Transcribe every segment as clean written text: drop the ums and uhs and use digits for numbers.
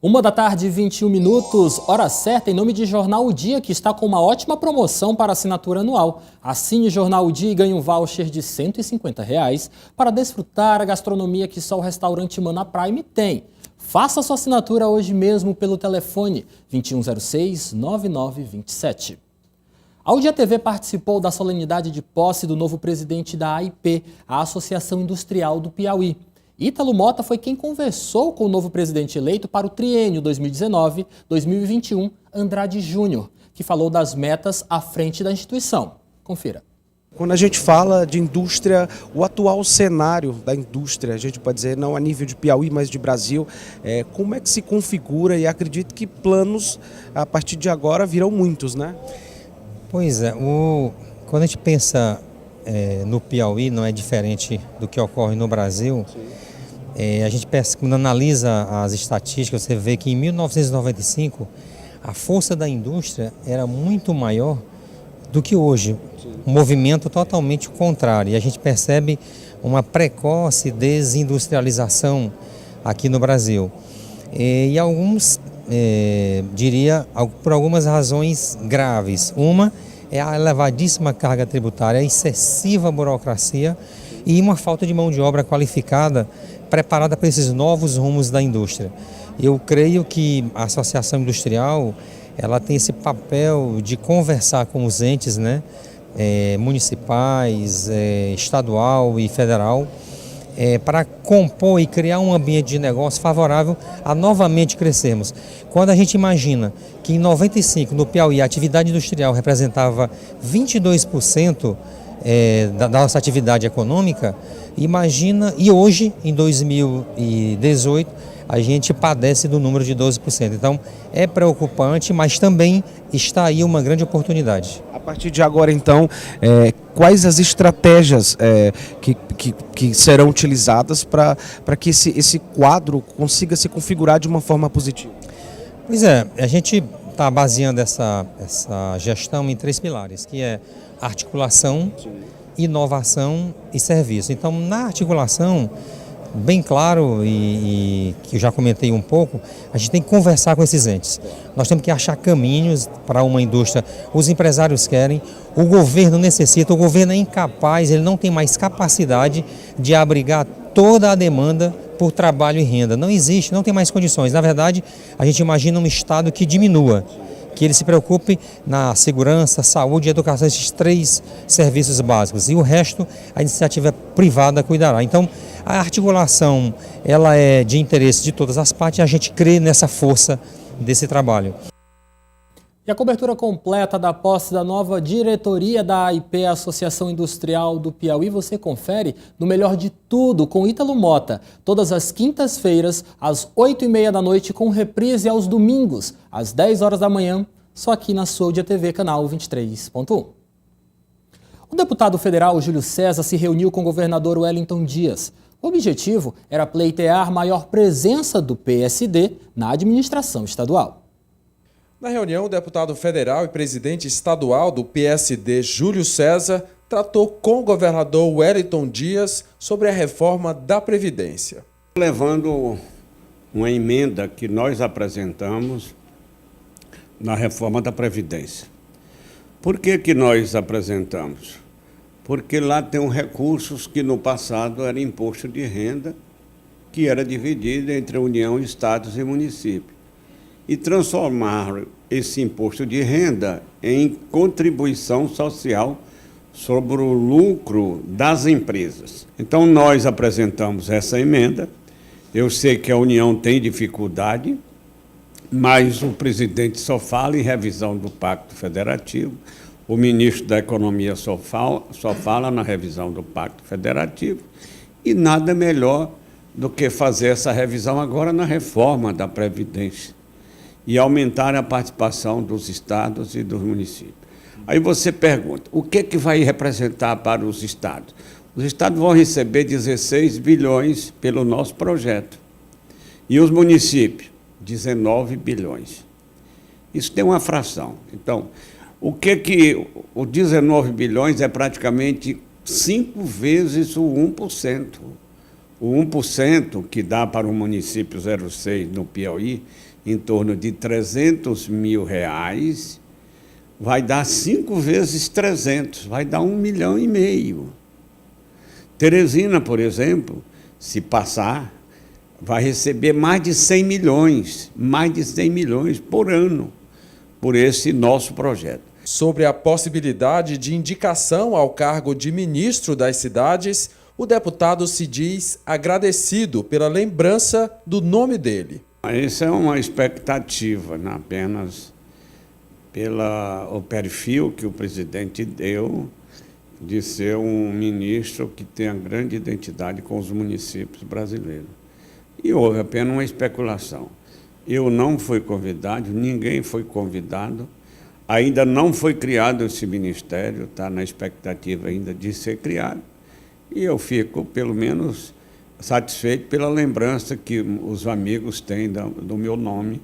13h21, hora certa, em nome de Jornal O Dia, que está com uma ótima promoção para assinatura anual. Assine Jornal O Dia e ganhe um voucher de R$ 150 para desfrutar a gastronomia que só o restaurante Mana Prime tem. Faça sua assinatura hoje mesmo pelo telefone 2106-9927. A O Dia TV participou da solenidade de posse do novo presidente da AIP, a Associação Industrial do Piauí. Ítalo Mota foi quem conversou com o novo presidente eleito para o triênio 2019-2021, Andrade Júnior, que falou das metas à frente da instituição. Confira. Quando a gente fala de indústria, o atual cenário da indústria, a gente pode dizer, não a nível de Piauí, mas de Brasil, como é que se configura? E acredito que planos, a partir de agora, virão muitos, né? Pois é, quando a gente pensa no Piauí, não é diferente do que ocorre no Brasil. A gente pensa, quando analisa as estatísticas, você vê que em 1995 a força da indústria era muito maior do que hoje. Um movimento totalmente contrário. E a gente percebe uma precoce desindustrialização aqui no Brasil. E alguns, diria, por algumas razões graves. Uma é a elevadíssima carga tributária, a excessiva burocracia e uma falta de mão de obra qualificada preparada para esses novos rumos da indústria. Eu creio que a Associação Industrial ela tem esse papel de conversar com os entes, né, municipais, estadual e federal, para compor e criar um ambiente de negócio favorável a novamente crescermos. Quando a gente imagina que em 95 no Piauí a atividade industrial representava 22% da nossa atividade econômica, imagina, e hoje, em 2018, a gente padece do número de 12%. Então, é preocupante, mas também está aí uma grande oportunidade. A partir de agora, então, quais as estratégias que serão utilizadas para que esse quadro consiga se configurar de uma forma positiva? Pois é, a gente está baseando essa gestão em 3 pilares, que é articulação, inovação e serviço. Então, na articulação, bem claro, e que eu já comentei um pouco, a gente tem que conversar com esses entes. Nós temos que achar caminhos para uma indústria. Os empresários querem, o governo necessita, o governo é incapaz, ele não tem mais capacidade de abrigar toda a demanda por trabalho e renda. Não existe, não tem mais condições. Na verdade, a gente imagina um Estado que diminua, que ele se preocupe na segurança, saúde e educação, esses 3 serviços básicos. E o resto, a iniciativa privada cuidará. Então, a articulação ela é de interesse de todas as partes e a gente crê nessa força desse trabalho. E a cobertura completa da posse da nova diretoria da AIP, Associação Industrial do Piauí, você confere no Melhor de Tudo com Ítalo Mota, todas as quintas-feiras, às 8h30 da noite, com reprise aos domingos, às 10 horas da manhã, só aqui na sua O Dia TV, canal 23.1. O deputado federal Júlio César se reuniu com o governador Wellington Dias. O objetivo era pleitear maior presença do PSD na administração estadual. Na reunião, o deputado federal e presidente estadual do PSD, Júlio César, tratou com o governador Wellington Dias sobre a reforma da Previdência. Levando uma emenda que nós apresentamos na reforma da Previdência. Por que nós apresentamos? Porque lá tem recursos que no passado era imposto de renda, que era dividido entre a União, estados e municípios. E transformar esse imposto de renda em contribuição social sobre o lucro das empresas. Então, nós apresentamos essa emenda. Eu sei que a União tem dificuldade, mas o presidente só fala em revisão do Pacto Federativo, o ministro da Economia só fala na revisão do Pacto Federativo, e nada melhor do que fazer essa revisão agora na reforma da Previdência e aumentar a participação dos estados e dos municípios. Aí você pergunta, o que vai representar para os estados? Os estados vão receber 16 bilhões pelo nosso projeto. E os municípios, 19 bilhões. Isso tem uma fração. Então, o 19 bilhões é praticamente 5 vezes o 1%. O 1% que dá para o município 06 no Piauí em torno de R$300 mil, vai dar 5 vezes 300, vai dar 1,5 milhão. Teresina, por exemplo, se passar, vai receber mais de 100 milhões por ano, por esse nosso projeto. Sobre a possibilidade de indicação ao cargo de ministro das cidades, o deputado se diz agradecido pela lembrança do nome dele. Essa é uma expectativa, não apenas pelo perfil que o presidente deu de ser um ministro que tenha grande identidade com os municípios brasileiros. E houve apenas uma especulação. Eu não fui convidado, ninguém foi convidado, ainda não foi criado esse ministério, está na expectativa ainda de ser criado, e eu fico, pelo menos, satisfeito pela lembrança que os amigos têm do meu nome.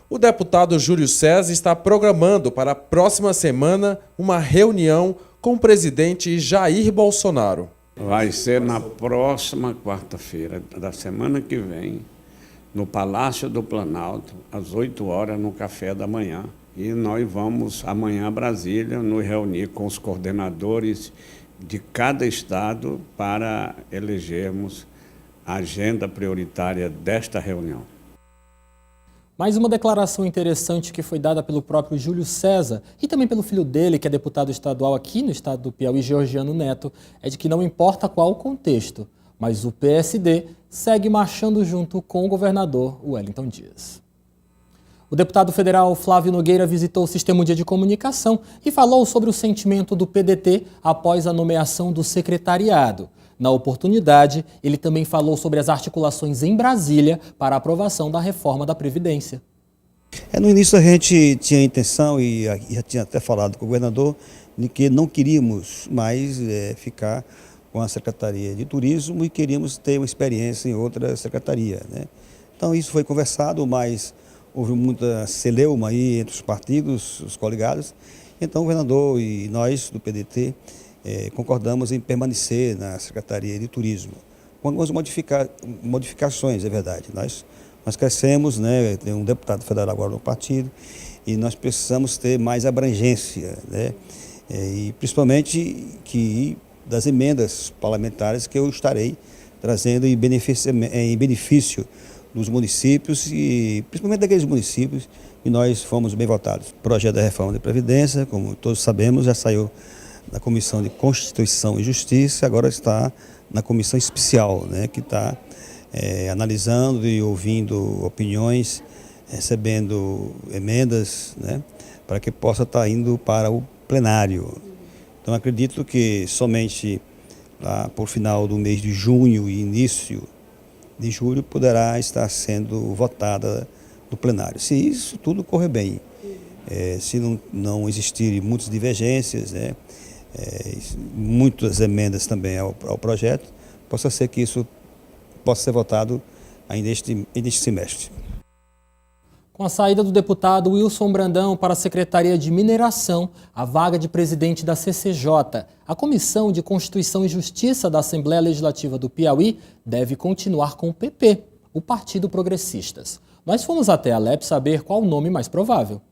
O deputado Júlio César está programando para a próxima semana uma reunião com o presidente Jair Bolsonaro. Vai ser na próxima quarta-feira da semana que vem, no Palácio do Planalto, às 8 horas, no café da manhã. E nós vamos amanhã a Brasília nos reunir com os coordenadores de cada estado para elegermos a agenda prioritária desta reunião. Mais uma declaração interessante que foi dada pelo próprio Júlio César e também pelo filho dele, que é deputado estadual aqui no estado do Piauí, Georgiano Neto, é de que não importa qual o contexto, mas o PSD segue marchando junto com o governador Wellington Dias. O deputado federal Flávio Nogueira visitou o Sistema União de Comunicação e falou sobre o sentimento do PDT após a nomeação do secretariado. Na oportunidade, ele também falou sobre as articulações em Brasília para a aprovação da reforma da Previdência. No início a gente tinha a intenção, e já tinha até falado com o governador, de que não queríamos mais ficar com a Secretaria de Turismo e queríamos ter uma experiência em outra secretaria, né? Então isso foi conversado, mas houve muita celeuma aí entre os partidos, os coligados. Então o governador e nós do PDT concordamos em permanecer na Secretaria de Turismo, com algumas modificações, é verdade. Nós crescemos, né, tem um deputado federal agora no partido, e nós precisamos ter mais abrangência, né, e principalmente das emendas parlamentares que eu estarei trazendo em benefício dos municípios e principalmente daqueles municípios que nós fomos bem votados. O projeto da reforma da Previdência, como todos sabemos, já saiu da Comissão de Constituição e Justiça, agora está na Comissão Especial, né, que está analisando e ouvindo opiniões, recebendo emendas, né, para que possa estar indo para o plenário. Então acredito que somente lá por final do mês de junho e início de julho poderá estar sendo votada no plenário. Se isso tudo correr bem, se não existirem muitas divergências, né, muitas emendas também ao projeto, possa ser que isso possa ser votado ainda neste semestre. Com a saída do deputado Wilson Brandão para a Secretaria de Mineração, a vaga de presidente da CCJ, a Comissão de Constituição e Justiça da Assembleia Legislativa do Piauí, deve continuar com o PP, o Partido Progressistas. Nós fomos até a Alep saber qual o nome mais provável.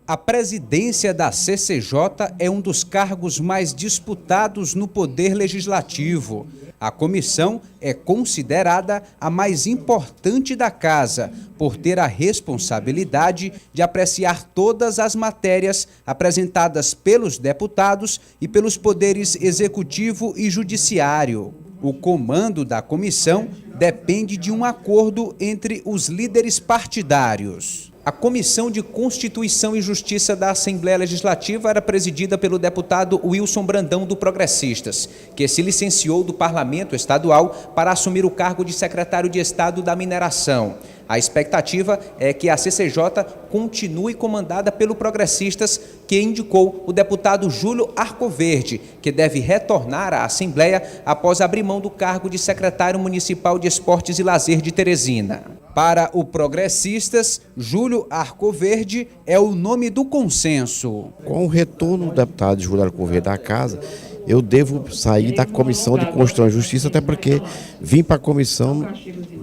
A presidência da CCJ é um dos cargos mais disputados no Poder Legislativo. A comissão é considerada a mais importante da casa, por ter a responsabilidade de apreciar todas as matérias apresentadas pelos deputados e pelos poderes executivo e judiciário. O comando da comissão depende de um acordo entre os líderes partidários. A Comissão de Constituição e Justiça da Assembleia Legislativa era presidida pelo deputado Wilson Brandão, do Progressistas, que se licenciou do Parlamento Estadual para assumir o cargo de secretário de Estado da Mineração. A expectativa é que a CCJ continue comandada pelo Progressistas, que indicou o deputado Júlio Arcoverde, que deve retornar à Assembleia após abrir mão do cargo de secretário municipal de Esportes e Lazer de Teresina. Para o Progressistas, Júlio Arcoverde é o nome do consenso. Com o retorno do deputado Júlio Arcoverde à casa, eu devo sair da Comissão de Constituição e Justiça, até porque vim para a comissão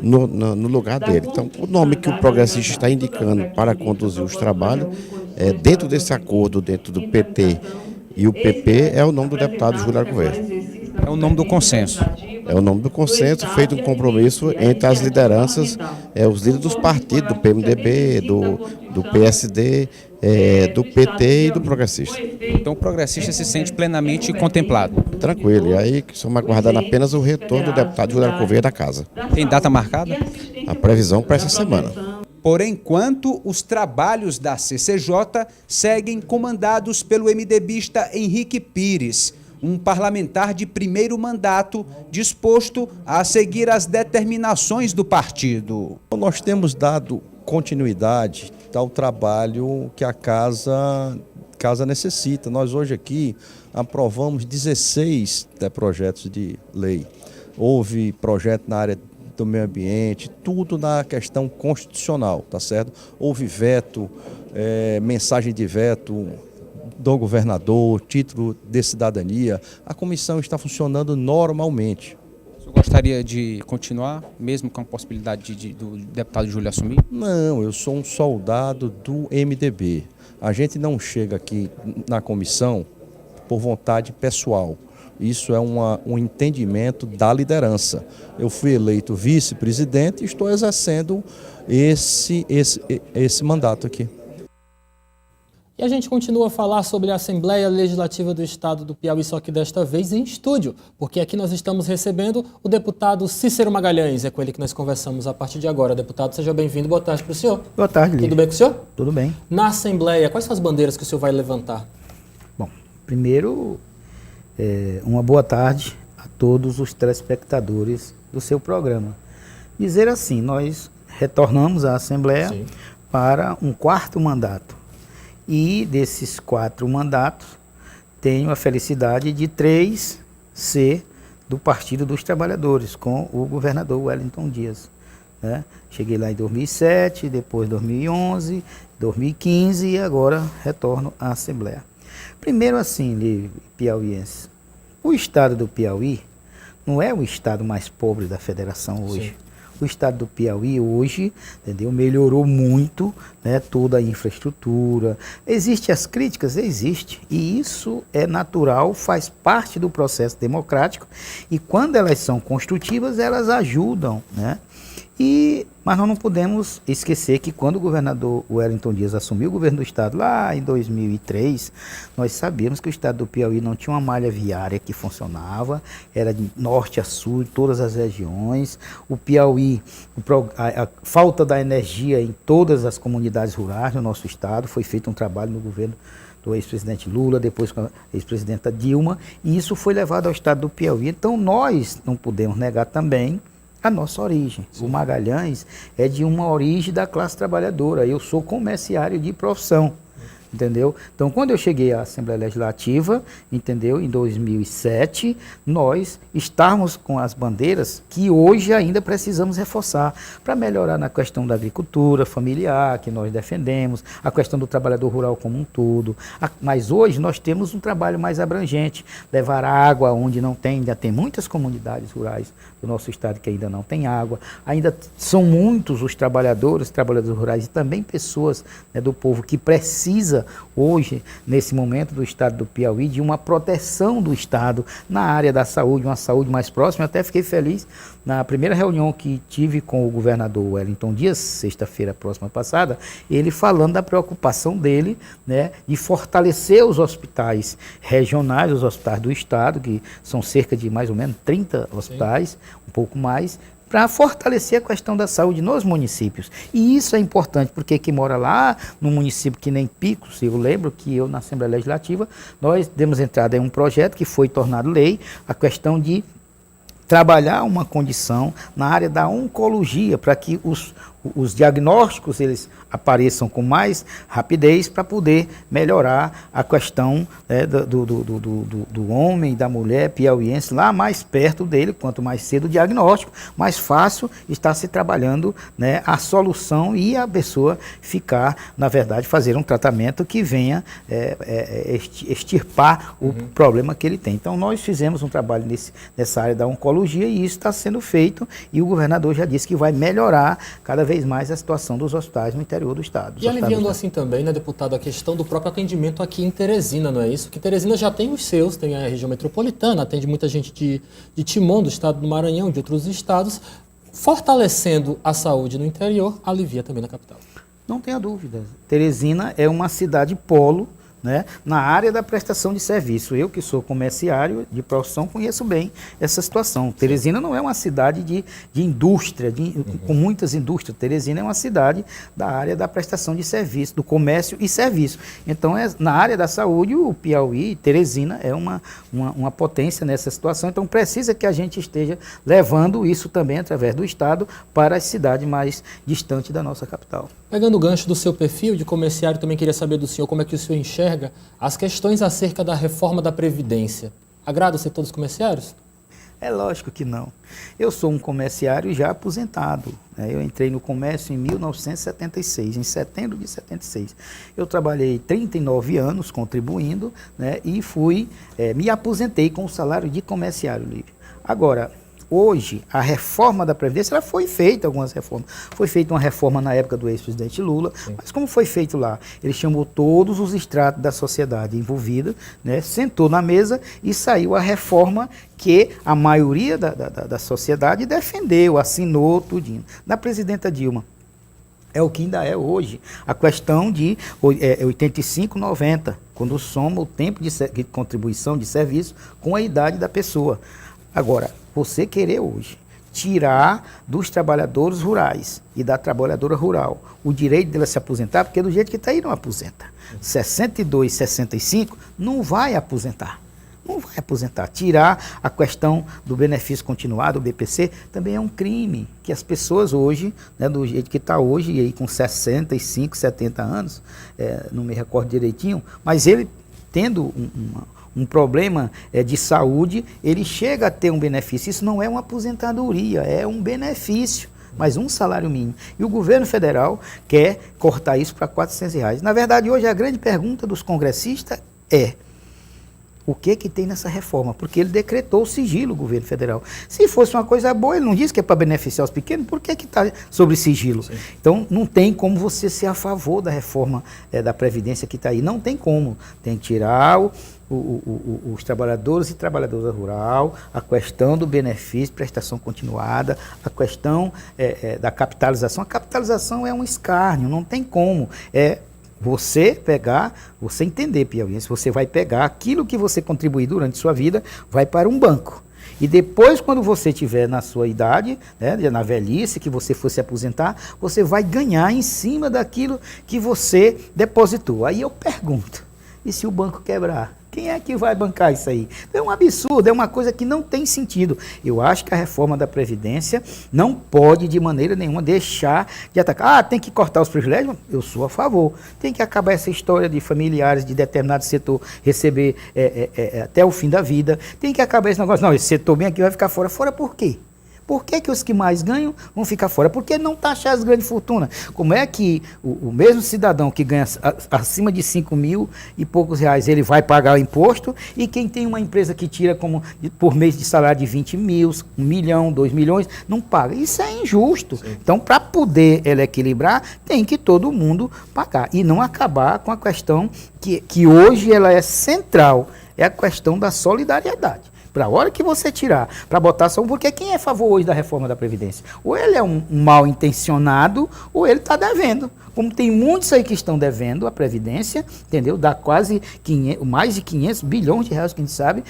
no lugar dele. Então, o nome que o progressista está indicando para conduzir os trabalhos, dentro desse acordo, dentro do PT e o PP, é o nome do deputado Júlio Arcover. É o nome do consenso. É o nome do consenso, feito um compromisso entre as lideranças, os líderes dos partidos, do PMDB, do PSD, do PT e do progressista. Então o progressista se sente plenamente contemplado. Tranquilo, e aí estamos aguardando apenas o retorno do deputado Júlio Arcover da casa. Tem data marcada? A previsão para essa semana. Por enquanto, os trabalhos da CCJ seguem comandados pelo MDBista Henrique Pires, um parlamentar de primeiro mandato disposto a seguir as determinações do partido. Nós temos dado continuidade ao trabalho que a casa necessita. Nós hoje aqui aprovamos 16 projetos de lei. Houve projeto na área do meio ambiente, tudo na questão constitucional, tá certo? Houve veto, mensagem de veto do governador, título de cidadania. A comissão está funcionando normalmente. O senhor gostaria de continuar, mesmo com a possibilidade do deputado Júlio assumir? Não, eu sou um soldado do MDB. A gente não chega aqui na comissão por vontade pessoal. Isso é um entendimento da liderança. Eu fui eleito vice-presidente e estou exercendo esse mandato aqui. E a gente continua a falar sobre a Assembleia Legislativa do Estado do Piauí, só que desta vez em estúdio, porque aqui nós estamos recebendo o deputado Cícero Magalhães. É com ele que nós conversamos a partir de agora. Deputado, seja bem-vindo. Boa tarde para o senhor. Boa tarde, Lívia. Tudo bem com o senhor? Tudo bem. Na Assembleia, quais são as bandeiras que o senhor vai levantar? Bom, primeiro, uma boa tarde a todos os telespectadores do seu programa. Dizer assim, nós retornamos à Assembleia Sim. para um quarto mandato. E desses 4 mandatos, tenho a felicidade de 3 ser do Partido dos Trabalhadores, com o governador Wellington Dias. Né? Cheguei lá em 2007, depois 2011, 2015 e agora retorno à Assembleia. Primeiro assim, piauiense, o estado do Piauí não é o estado mais pobre da federação hoje. Sim. O estado do Piauí hoje, entendeu, melhorou muito, né, toda a infraestrutura. Existem as críticas? Existe. E isso é natural, faz parte do processo democrático. E quando elas são construtivas, elas ajudam, né? Mas nós não podemos esquecer que quando o governador Wellington Dias assumiu o governo do estado, lá em 2003, nós sabíamos que o estado do Piauí não tinha uma malha viária que funcionava, era de norte a sul, em todas as regiões. O Piauí, a falta da energia em todas as comunidades rurais do nosso estado, foi feito um trabalho no governo do ex-presidente Lula, depois com a ex-presidenta Dilma, e isso foi levado ao estado do Piauí. Então nós não podemos negar também a nossa origem. Sim. O Magalhães é de uma origem da classe trabalhadora. Eu sou comerciário de profissão, entendeu? Então, quando eu cheguei à Assembleia Legislativa, entendeu? Em 2007, nós estávamos com as bandeiras que hoje ainda precisamos reforçar para melhorar na questão da agricultura familiar, que nós defendemos, a questão do trabalhador rural como um todo. Mas hoje nós temos um trabalho mais abrangente, levar água onde não tem, ainda tem muitas comunidades rurais do nosso estado que ainda não tem água, ainda são muitos os trabalhadores rurais e também pessoas, né, do povo que precisa hoje, nesse momento do estado do Piauí, de uma proteção do estado na área da saúde, uma saúde mais próxima. Eu até fiquei feliz na primeira reunião que tive com o governador Wellington Dias, sexta-feira próxima passada, ele falando da preocupação dele, né, de fortalecer os hospitais regionais, os hospitais do estado, que são cerca de mais ou menos 30 hospitais, sim, um pouco mais, para fortalecer a questão da saúde nos municípios. E isso é importante, porque quem mora lá, no município que nem Picos, eu lembro que eu, na Assembleia Legislativa, nós demos entrada em um projeto que foi tornado lei, a questão de trabalhar uma condição na área da oncologia, para que os diagnósticos eles apareçam com mais rapidez para poder melhorar a questão, né, do homem, da mulher piauiense lá mais perto dele. Quanto mais cedo o diagnóstico, mais fácil está se trabalhando, né, a solução e a pessoa ficar, na verdade, fazer um tratamento que venha extirpar o problema que ele tem. Então nós fizemos um trabalho nessa área da oncologia e isso está sendo feito, e o governador já disse que vai melhorar cada vez mais a situação dos hospitais no interior do estado. E aliviando assim também, né, deputado, a questão do próprio atendimento aqui em Teresina, não é isso? Porque Teresina já tem os seus, tem a região metropolitana, atende muita gente de Timon, do estado do Maranhão, de outros estados. Fortalecendo a saúde no interior, alivia também na capital. Não tenha dúvida. Teresina é uma cidade polo, né, na área da prestação de serviço. Eu, que sou comerciário de profissão, conheço bem essa situação. Teresina não é uma cidade de indústria, com muitas indústrias. Teresina é uma cidade da área da prestação de serviço, do comércio e serviço. Então, na área da saúde, o Piauí, Teresina, é uma potência nessa situação. Então, precisa que a gente esteja levando isso também, através do Estado, para as cidades mais distantes da nossa capital. Pegando o gancho do seu perfil de comerciário, também queria saber do senhor como é que o senhor enxerga as questões acerca da reforma da Previdência. Agrada o setor dos comerciários? É lógico que não. Eu sou um comerciário já aposentado, né? Eu entrei no comércio em 1976, em setembro de 76. Eu trabalhei 39 anos contribuindo, né? E me aposentei com o salário de comerciário livre. Agora, hoje, a reforma da Previdência, ela foi feita, algumas reformas. Foi feita uma reforma na época do ex-presidente Lula, mas como foi feito lá? Ele chamou todos os estratos da sociedade envolvida, né, sentou na mesa e saiu a reforma que a maioria da sociedade defendeu, assinou tudinho. Da presidenta Dilma. É o que ainda é hoje, a questão de 85,90, quando soma o tempo de contribuição de serviço com a idade da pessoa. Agora, você querer hoje tirar dos trabalhadores rurais e da trabalhadora rural o direito dela se aposentar, porque do jeito que está aí não aposenta. 62, 65 não vai aposentar. Não vai aposentar. Tirar a questão do benefício continuado, o BPC, também é um crime que as pessoas hoje, né, do jeito que está hoje, e aí com 65, 70 anos, não me recordo direitinho, mas ele tendo um problema de saúde, ele chega a ter um benefício. Isso não é uma aposentadoria, é um benefício, mas um salário mínimo. E o governo federal quer cortar isso para R$400. Na verdade, hoje a grande pergunta dos congressistas é: o que tem nessa reforma? Porque ele decretou o sigilo, o governo federal. Se fosse uma coisa boa, ele não disse que é para beneficiar os pequenos, por que está sobre sigilo? Sim. Então, não tem como você ser a favor da reforma da Previdência que está aí. Não tem como. Tem que tirar os trabalhadores e trabalhadoras rural, a questão do benefício, prestação continuada, a questão da capitalização. A capitalização é um escárnio, não tem como. Você entender, piauiense, você vai pegar aquilo que você contribuir durante sua vida, vai para um banco. E depois, quando você estiver na sua idade, né, na velhice, que você for se aposentar, você vai ganhar em cima daquilo que você depositou. Aí eu pergunto, e se o banco quebrar? Quem é que vai bancar isso aí? É um absurdo, é uma coisa que não tem sentido. Eu acho que a reforma da Previdência não pode, de maneira nenhuma, deixar de atacar. Tem que cortar os privilégios? Eu sou a favor. Tem que acabar essa história de familiares de determinado setor receber até o fim da vida. Tem que acabar esse negócio. Não, esse setor bem aqui vai ficar fora. Fora por quê? Por que os que mais ganham vão ficar fora? Por que não taxar as grandes fortunas? Como é que o mesmo cidadão que ganha acima de 5 mil e poucos reais, ele vai pagar o imposto, e quem tem uma empresa que tira por mês de salário de 20 mil, 1 milhão, 2 milhões, não paga? Isso é injusto. Sim. Então, para poder ele equilibrar, tem que todo mundo pagar. E não acabar com a questão que hoje ela é central, é a questão da solidariedade. Para a hora que você tirar, para botar só porque quem é a favor hoje da reforma da Previdência? Ou ele é um mal intencionado, ou ele está devendo. Como tem muitos aí que estão devendo a Previdência, entendeu? Dá quase mais de 500 bilhões de reais, que a gente sabe,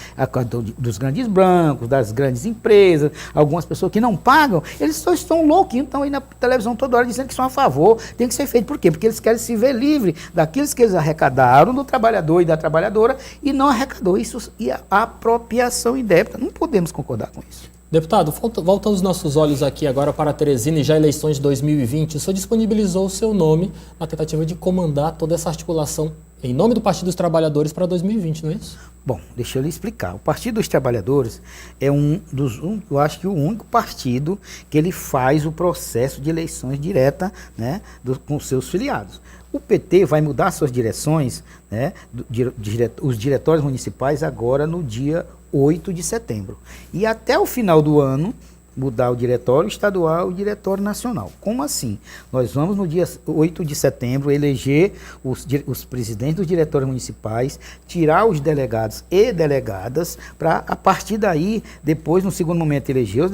dos grandes bancos, das grandes empresas, algumas pessoas que não pagam, eles só estão louquinhos, estão aí na televisão toda hora dizendo que são a favor, tem que ser feito. Por quê? Porque eles querem se ver livre daqueles que eles arrecadaram do trabalhador e da trabalhadora e não arrecadou. Isso e a apropriação indébita. Não podemos concordar com isso. Deputado, voltando os nossos olhos aqui agora para Teresina e já eleições de 2020, o senhor disponibilizou o seu nome na tentativa de comandar toda essa articulação em nome do Partido dos Trabalhadores para 2020, não é isso? Bom, deixa eu lhe explicar. O Partido dos Trabalhadores é eu acho que o único partido que ele faz o processo de eleições direta, né, com seus filiados. O PT vai mudar suas direções, né, os diretórios municipais agora no dia 8 de setembro. E até o final do ano, mudar o diretório estadual e o diretório nacional. Como assim? Nós vamos no dia 8 de setembro eleger os presidentes dos diretórios municipais, tirar os delegados e delegadas, para a partir daí, depois no segundo momento eleger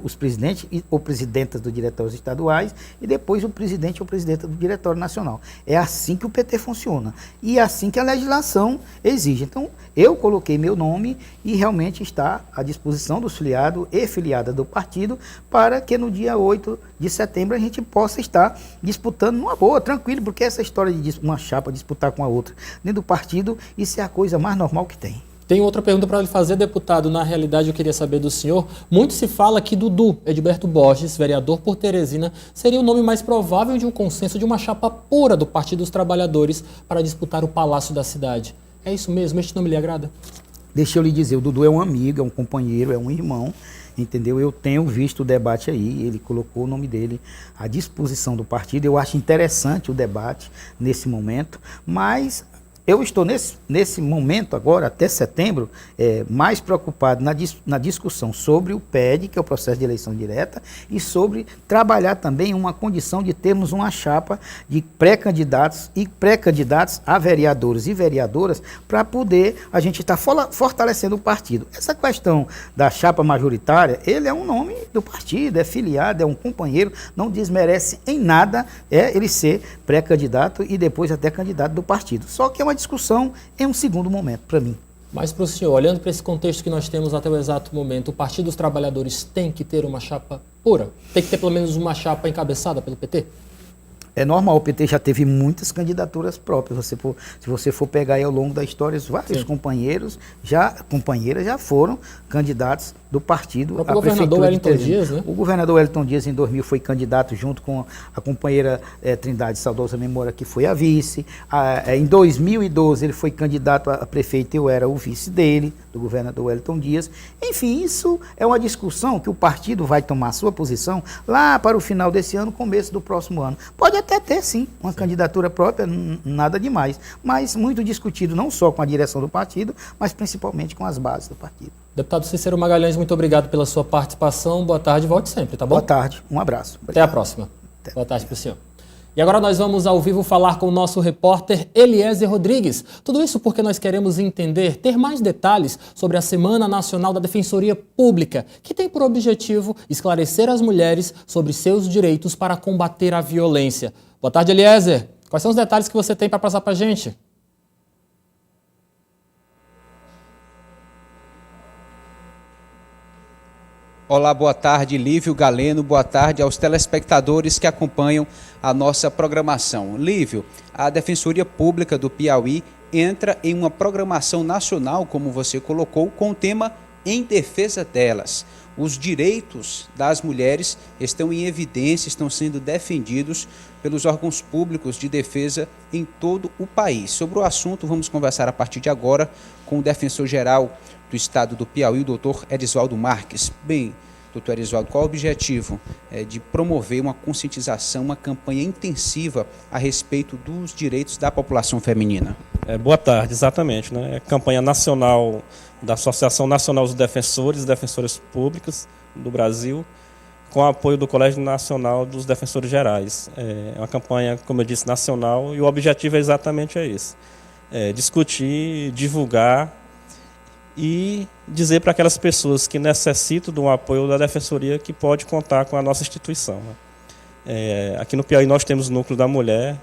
os presidentes ou presidentas dos diretórios estaduais e depois o presidente ou presidenta do diretório nacional. É assim que o PT funciona e é assim que a legislação exige. Então, eu coloquei meu nome e realmente está à disposição dos filiados e filiadas do partido para que no dia 8 de setembro a gente possa estar disputando numa boa, tranquilo, porque essa história de uma chapa disputar com a outra dentro do partido, isso é a coisa mais normal que tem. Tem outra pergunta para lhe fazer, deputado. Na realidade, eu queria saber do senhor. Muito se fala que Dudu Edilberto Borges, vereador por Teresina, seria o nome mais provável de um consenso de uma chapa pura do Partido dos Trabalhadores para disputar o Palácio da Cidade. É isso mesmo? Este nome lhe agrada? Deixa eu lhe dizer, o Dudu é um amigo, é um companheiro, é um irmão, entendeu? Eu tenho visto o debate aí, ele colocou o nome dele à disposição do partido. Eu acho interessante o debate nesse momento, mas eu estou nesse momento agora, até setembro, mais preocupado na discussão sobre o PED, que é o processo de eleição direta, e sobre trabalhar também uma condição de termos uma chapa de pré-candidatos e pré-candidatos a vereadores e vereadoras para poder a gente estar fortalecendo o partido. Essa questão da chapa majoritária, ele é um nome do partido, é filiado, é um companheiro, não desmerece em nada ele ser pré-candidato e depois até candidato do partido. Só que é uma discussão em um segundo momento, para mim. Mas para o senhor, olhando para esse contexto que nós temos até o exato momento, o Partido dos Trabalhadores tem que ter uma chapa pura? Tem que ter pelo menos uma chapa encabeçada pelo PT? É normal, o PT já teve muitas candidaturas próprias. Se você for pegar aí ao longo da história, vários companheiras já foram candidatos do partido. O governador Wellington Dias, né? O governador Wellington Dias, em 2000, foi candidato junto com a companheira Trindade Saudosa Memória, que foi a vice. Em 2012, ele foi candidato a prefeito e eu era o vice dele, do governador Wellington Dias. Enfim, isso é uma discussão que o partido vai tomar sua posição lá para o final desse ano, começo do próximo ano. Pode até ter, sim, uma candidatura própria, nada demais, mas muito discutido não só com a direção do partido, mas principalmente com as bases do partido. Deputado Cícero Magalhães, muito obrigado pela sua participação. Boa tarde, volte sempre, tá bom? Boa tarde, um abraço. Obrigado. Até a próxima. Boa tarde para o senhor. E agora nós vamos ao vivo falar com o nosso repórter Eliezer Rodrigues. Tudo isso porque nós queremos entender, ter mais detalhes sobre a Semana Nacional da Defensoria Pública, que tem por objetivo esclarecer as mulheres sobre seus direitos para combater a violência. Boa tarde, Eliezer. Quais são os detalhes que você tem para passar para a gente? Olá, boa tarde, Lívio Galeno, boa tarde aos telespectadores que acompanham a nossa programação. Lívio, a Defensoria Pública do Piauí entra em uma programação nacional, como você colocou, com o tema Em Defesa Delas. Os direitos das mulheres estão em evidência, estão sendo defendidos pelos órgãos públicos de defesa em todo o país. Sobre o assunto, vamos conversar a partir de agora com o defensor-geral do Estado do Piauí, o doutor Erisvaldo Marques. Bem, doutor Erisvaldo, qual o objetivo de promover uma conscientização, uma campanha intensiva a respeito dos direitos da população feminina? Boa tarde, exatamente. Né? É campanha nacional da Associação Nacional dos Defensores e Defensoras Públicas do Brasil, com apoio do Colégio Nacional dos Defensores Gerais. É uma campanha, como eu disse, nacional, e o objetivo é exatamente esse. Discutir, divulgar e dizer para aquelas pessoas que necessitam de um apoio da Defensoria que pode contar com a nossa instituição. Aqui no Piauí nós temos o Núcleo da Mulher,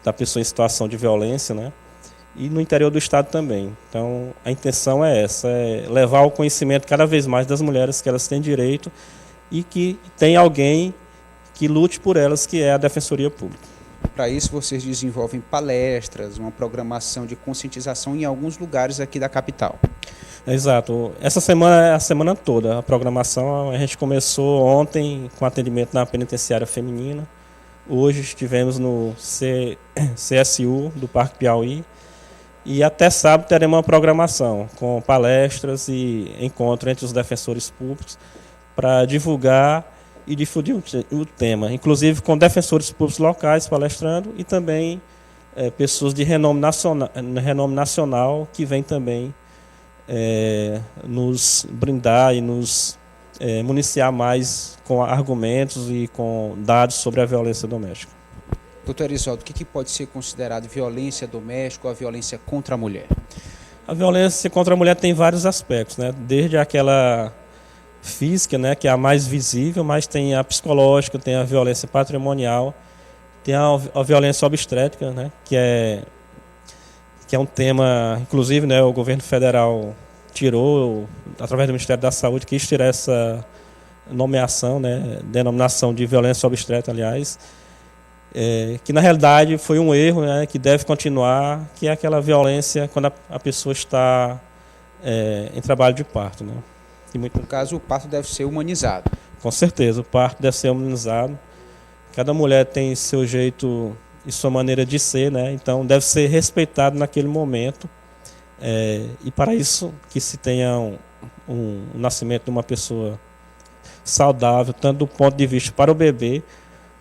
da pessoa em situação de violência, né? E no interior do estado também. Então a intenção é essa, é levar ao conhecimento cada vez mais das mulheres que elas têm direito e que tem alguém que lute por elas, que é a Defensoria Pública. Para isso, vocês desenvolvem palestras, uma programação de conscientização em alguns lugares aqui da capital. Exato. Essa semana é a semana toda. A programação, a gente começou ontem com atendimento na penitenciária feminina. Hoje estivemos no CSU do Parque Piauí. E até sábado teremos uma programação com palestras e encontro entre os defensores públicos para divulgar e difundir o tema, inclusive com defensores públicos locais palestrando e também pessoas de renome nacional que vêm também nos brindar e nos municiar mais com argumentos e com dados sobre a violência doméstica. Doutor Erivaldo, o que pode ser considerado violência doméstica ou a violência contra a mulher? A violência contra a mulher tem vários aspectos, né? Desde aquela física, né, que é a mais visível, mas tem a psicológica, tem a violência patrimonial, tem a violência obstétrica, né, que é um tema, inclusive, né, o governo federal tirou, através do Ministério da Saúde, quis tirar essa nomeação, né, denominação de violência obstétrica, aliás, que na realidade foi um erro, né, que deve continuar, que é aquela violência quando a pessoa está em trabalho de parto, né. No caso, o parto deve ser humanizado. Com certeza, o parto deve ser humanizado. Cada mulher tem seu jeito e sua maneira de ser, né, então deve ser respeitado naquele momento. E para isso que se tenha um nascimento de uma pessoa saudável, tanto do ponto de vista para o bebê,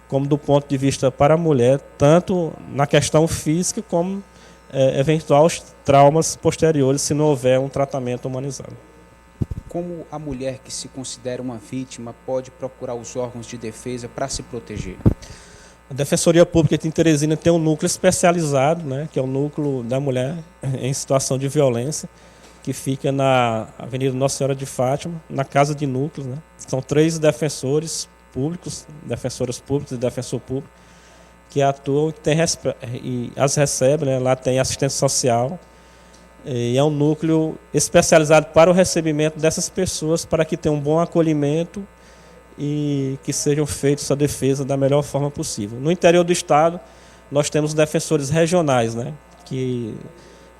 como do ponto de vista para a mulher, tanto na questão física como eventuais traumas posteriores, se não houver um tratamento humanizado. Como a mulher que se considera uma vítima pode procurar os órgãos de defesa para se proteger? A Defensoria Pública de Teresina tem um núcleo especializado, né, que é o núcleo da mulher em situação de violência, que fica na Avenida Nossa Senhora de Fátima, na Casa de Núcleos, né. São 3 defensores públicos, defensoras públicas e defensor público, que atuam e as recebem, né. Lá tem assistência social, e é um núcleo especializado para o recebimento dessas pessoas, para que tenham um bom acolhimento e que sejam feitos a defesa da melhor forma possível. No interior do estado, nós temos defensores regionais, né, que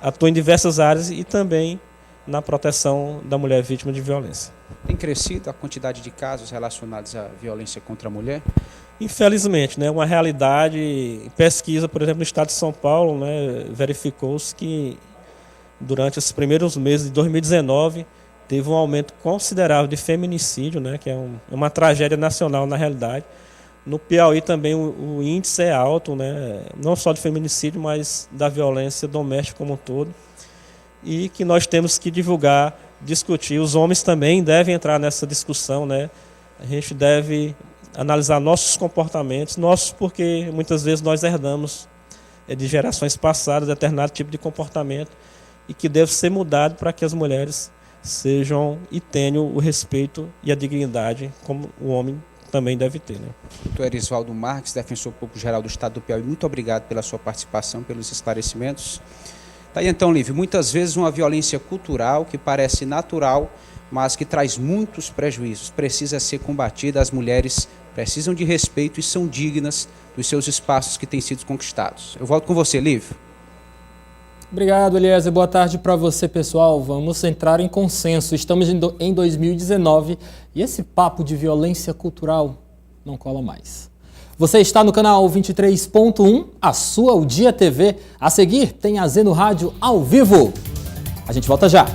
atuam em diversas áreas e também na proteção da mulher vítima de violência. Tem crescido a quantidade de casos relacionados à violência contra a mulher? Infelizmente, né, uma realidade, pesquisa, por exemplo, no estado de São Paulo, né, verificou-se que durante os primeiros meses de 2019, teve um aumento considerável de feminicídio, né, que é uma tragédia nacional na realidade. No Piauí também o índice é alto, né, não só de feminicídio, mas da violência doméstica como um todo. E que nós temos que divulgar, discutir. Os homens também devem entrar nessa discussão, né. A gente deve analisar nossos comportamentos, porque muitas vezes nós herdamos de gerações passadas determinado tipo de comportamento e que deve ser mudado para que as mulheres sejam e tenham o respeito e a dignidade como o homem também deve ter, né? Doutor Erivaldo Marques, defensor público geral do estado do Piauí, muito obrigado pela sua participação, pelos esclarecimentos. Tá aí então, Lívio, muitas vezes uma violência cultural que parece natural, mas que traz muitos prejuízos, precisa ser combatida. As mulheres precisam de respeito e são dignas dos seus espaços que têm sido conquistados. Eu volto com você, Lívio. Obrigado, Eliezer. Boa tarde para você, pessoal. Vamos entrar em consenso. Estamos em 2019 e esse papo de violência cultural não cola mais. Você está no canal 23.1, a sua O Dia TV. A seguir, tem a Zeno Rádio ao vivo. A gente volta já.